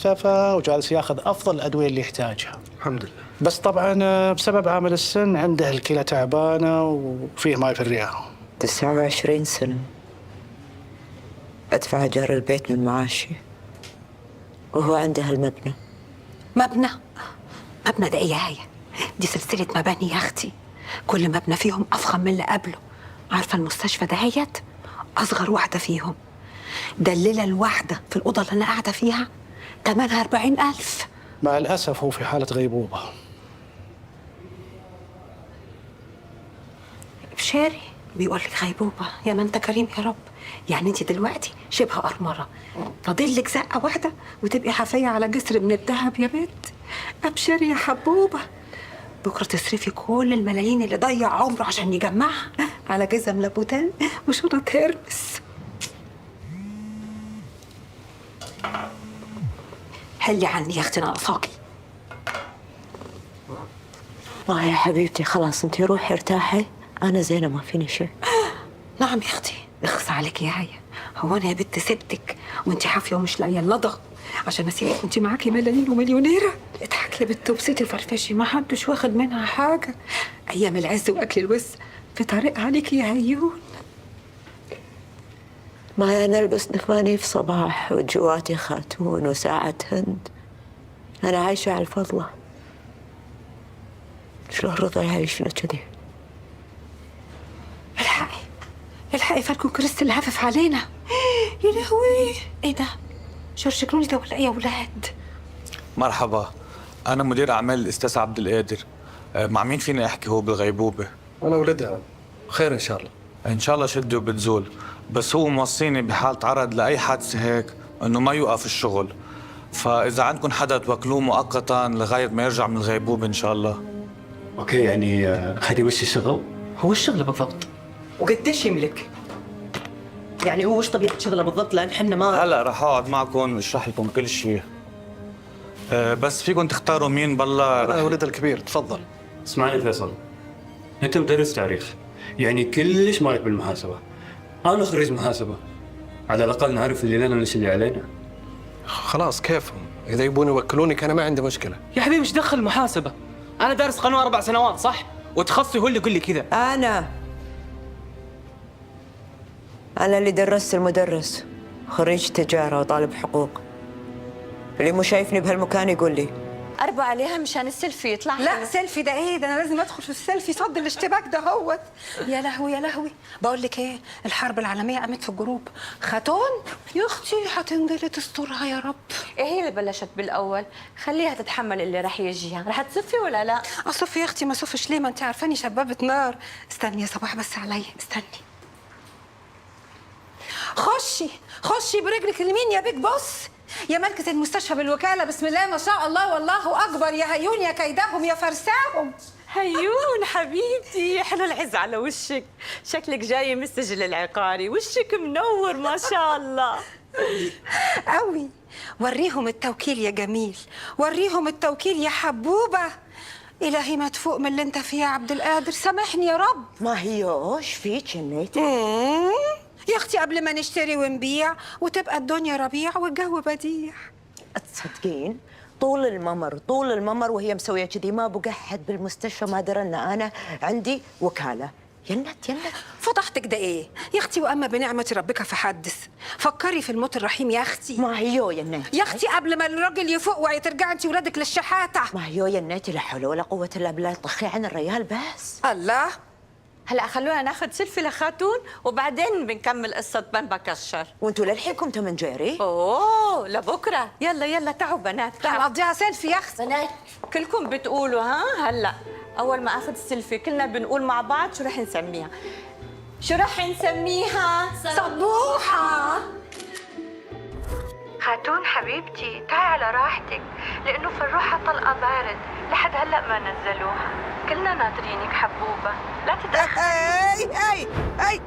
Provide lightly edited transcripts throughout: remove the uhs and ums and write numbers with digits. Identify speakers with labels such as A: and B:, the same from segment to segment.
A: شفى وجالس ياخذ افضل الادويه اللي يحتاجها.
B: الحمد لله.
A: بس طبعا بسبب عامل السن عنده الكلى تعبانه وفيه ماي في الرئه.
C: 29 سنة أدفع إيجار البيت من معاشي وهو عنده هالمبنى.
D: مبنى ده ايه يا هيا؟ دي سلسلة مباني يا اختي، كل مبنى فيهم أفخم من اللي قبله. عارفة المستشفى دهيت أصغر واحدة فيهم، ده الليلة الواحدة في الأوضة اللي أنا قاعدة فيها تمنها 40,000.
A: مع الاسف هو في حاله غيبوبه.
D: بشاري بيقول لك غيبوبة، يا ما أنت كريم يا رب. يعني أنت دلوقتي شبه قرمرة، فاضل لك زقة واحدة وتبقي حافية على جسر من الذهب يا بنت. أبشري يا حبوبة، بكرة تصرفي كل الملايين اللي ضيع عمره عشان يجمعها على جزم لابوتان وشنط هيرمس. حلي عني يا اختي ناقصاكي.
C: يا حبيبتي خلاص انتي روحي ارتاحي، أنا زينة ما فيني شيء.
D: نعم يا اختي، اخص عليك يا هيا. هو انا يا بنت سبتك وانت حافيه ومش لاقيه اللضغ عشان اسيبك وانت معاكي ملايين ومليونيره؟ اضحكي يا بنت وبسيتي فرفشي، ما حدش واخد منها حاجه. ايام العز واكل الوز في طريق عليكي يا هيون.
C: ما أنا ألبس نفاني في صباح وجواتي خاتون وساعة هند. أنا عايشة على الفضلة، شلون رضا يعيشنا كذي؟
D: الحقي فالكو كريستال هافف علينا. يا لهوي، ايه ده؟ جورج كلوني ده ولا ايه يا ولاد؟
E: مرحبا، أنا مدير أعمال الأستاذ عبد القادر. مع مين فيني أحكي هو بالغيبوبة؟
B: أنا ولدها، خير إن شاء الله.
E: إن شاء الله شدي وبتزول، بس هو موصيني بحال تعرض لأي حادثة هيك إنه ما يوقف الشغل، فإذا عندكم حدا توكلوه مؤقتا لغاية ما يرجع من الغيبوبة إن شاء الله.
B: أوكي، يعني هذه وش الشغل؟
F: هو الشغل بالضبط وقديش يملك؟ يعني هو وش طبيعة شغله بالضبط؟ لأن حنا ما
E: هلا رح أقعد معكم وأشرح لكم كل شيء. بس فيكم تختاروا مين بالله.
B: أنا ولد الكبير، تفضل.
G: اسمعني فيصل، انت مدرس تاريخ، يعني كلش مالك بالمحاسبه. انا خريج محاسبه، على الاقل نعرف اللي لنا ليش اللي علينا.
B: خلاص كيفهم، إذا يبون يوكلونك أنا ما عندي مشكلة.
F: يا حبيبي ايش دخل المحاسبة؟ أنا دارس قانون 4 سنوات صح؟ وتخصصي هو اللي يقول لي كذا.
C: أنا اللي درست المدرس، خريج تجارة وطالب حقوق. اللي مو شايفني بهالمكان يقول لي.
H: أربع عليها مشان السيلفي يطلع.
D: لا سيلفي ده ايه؟ ده انا لازم ادخل في السيلفي صد الاشتباك ده هوت. يا لهوي يا لهوي، بقول لك ايه، الحرب العالميه قامت في الجروب. خاتون يا اختي هتنجلي تسترها يا رب.
H: إيه هي اللي بلشت بالأول؟ خليها تتحمل اللي رح يجيها. رح تصفي ولا لا؟
D: اصفي يا اختي، ما صفش ليه؟ ما انت عارفاني شبابه نار. استني يا صباح بس عليا، استني. خشي برجلك اليمين يا بيك بص. يا ملكة المستشفى بالوكالة، بسم الله ما شاء الله والله أكبر. يا هيون يا كيدهم يا فرساهم.
H: هيون حبيبتي، حلو العز على وشك، شكلك جاي من السجل العقاري، وشك منور ما شاء الله.
D: قوي. وريهم التوكيل يا جميل، وريهم التوكيل يا حبوبة. إلهي ما تفوق من اللي انت فيه يا عبد القادر، سامحني يا رب.
C: ما هيوش فيك النيتة.
D: يا اختي قبل ما نشتري ونبيع وتبقى الدنيا ربيع والجو بديع.
C: تصدقين طول الممر وهي مسويه كذي، ما بقى احد بالمستشفى ما درى ان انا عندي وكاله. ينت
D: فضحتك ده ايه يا اختي؟ واما بنعمه ربك فحدث. فكري في الموت الرحيم يا اختي.
C: ما هيو ينت
D: يا اختي قبل ما الراجل يفوق وترجعي انت ولادك للشحاته.
C: ما هيو ينتي، لا حول ولا قوه الا بالله. طخي عن الريال بس.
D: الله.
H: هلا خلونا ناخذ سيلفي لخاتون وبعدين بنكمل قصة بن بكشر.
C: وانتوا للحينكم تمن جيري؟
H: اوه لبكره. يلا تعوا بنات تعوا.
D: هنقضيها سيلفي يا اختي.
H: بنات كلكم بتقولوا ها. هلا اول ما اخذ السيلفي كلنا بنقول مع بعض شو رح نسميها.
D: صبوحة.
I: خاتون حبيبتي تعي على راحتك، لأنه فروحة طلقة بارد لحد هلأ ما نزلوها. كلنا ناطرينك حبوبة، لا تتأخري.
D: اي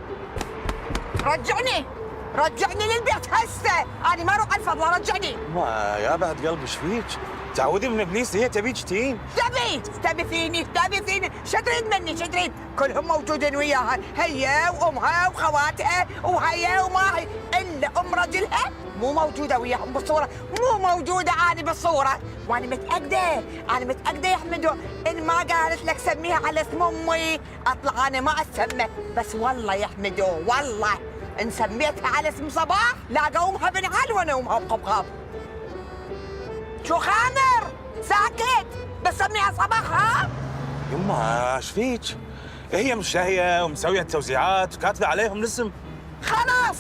D: رجعني للبيت هسه. أنا ما أروح على الفضلة، رجعني.
E: ما يا بعد قلبي ايش فيك؟
J: تعودي من ابليس، هي تبيك تين.
C: تبي فيني شو تريد مني شو تريد؟ كلهم موجودين وياها، هي وامها وخواتها وهي وما هي، الا ام رجلها مو موجوده وياهم بالصوره، مو موجوده انا بالصوره، وانا متاكده يا حمدو ان ما قالت لك سميها على اسم امي اطلع انا ما اسمى، بس والله يا حمدو والله ان سميتها على اسم صباح لا قومها بنعال وانا امها بقبقاب. شو خامر؟ ساكت بس سميها صباح ها؟
J: يما ايش فيك؟ هي مش شاهيه ومسويه توزيعات وكاتبه عليهم الاسم.
C: خلاص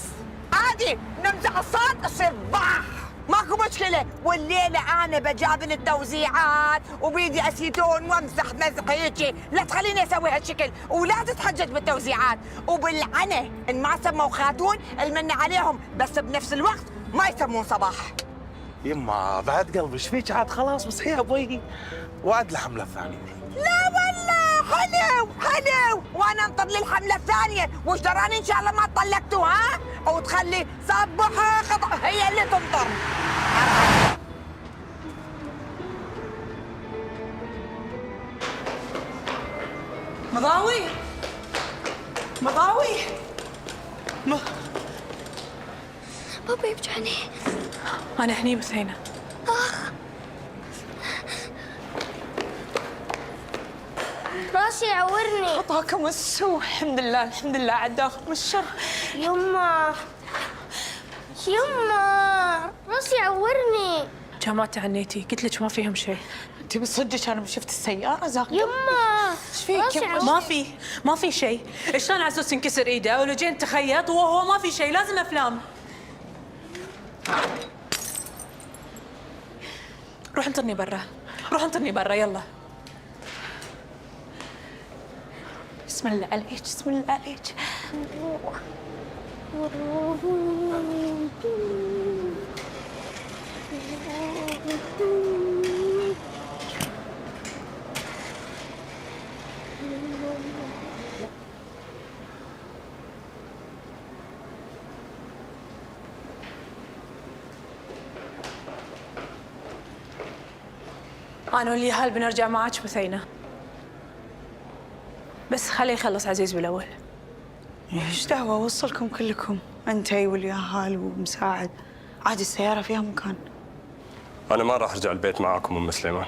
C: عادي نمزح الصوت تصير باح، ماكو مشكلة، والليلة أنا بجابن التوزيعات وبيدي أسيتون وامزح مزح هيجي، لا تخليني أسوي هالشكل، ولا تتحجج بالتوزيعات، وبالعنة إن ما سموا خاتون المن عليهم، بس بنفس الوقت ما يسمون صباح.
J: يما بعد قلبي ايش فيك عاد؟ خلاص بس يا ابوي وعد الحمله الثانيه.
C: لا والله حلو وانا انطر للحمله الثانيه، وش دراني ان شاء الله ما طلقتوا ها؟ وتخلي صبحها قطع هي اللي تنطر.
F: مضاوي
I: بابا يوجعني.
H: أنا هني مثينة.
I: راسي يعورني.
H: عطاكم السوء. الحمد لله عداكم من الشر.
I: يما راسي يعورني.
H: ما تعنيتي، قلت لك ما فيهم شيء. انت بصدقك انا شفت السياره زاكي.
I: يما
H: ايش فيك؟ ما في شيء. شلون عزوز ينكسر ايده ولجين تخيط وهو ما في شيء؟ لازم افلام. روح انطرني برا يلا. بسم الله عليك. أنا واليهال بنرجع معك مثينة، بس خليه يخلص عزيز بالأول.
F: ايش دعوة اوصلكم كلكم، انتي والياهال ومساعد، عادي السيارة فيها مكان.
K: أنا ما راح أرجع البيت معاكم أم سليمان.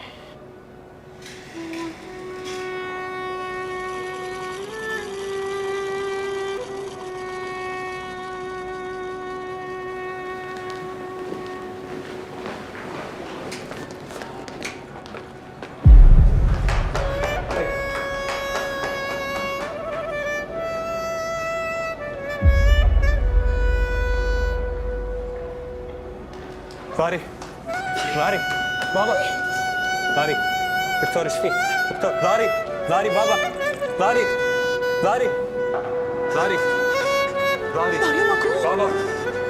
J: ضاري بابا، ضاري دكتور ايش فيه؟ دكتور ضاري بابا، ضاري بابا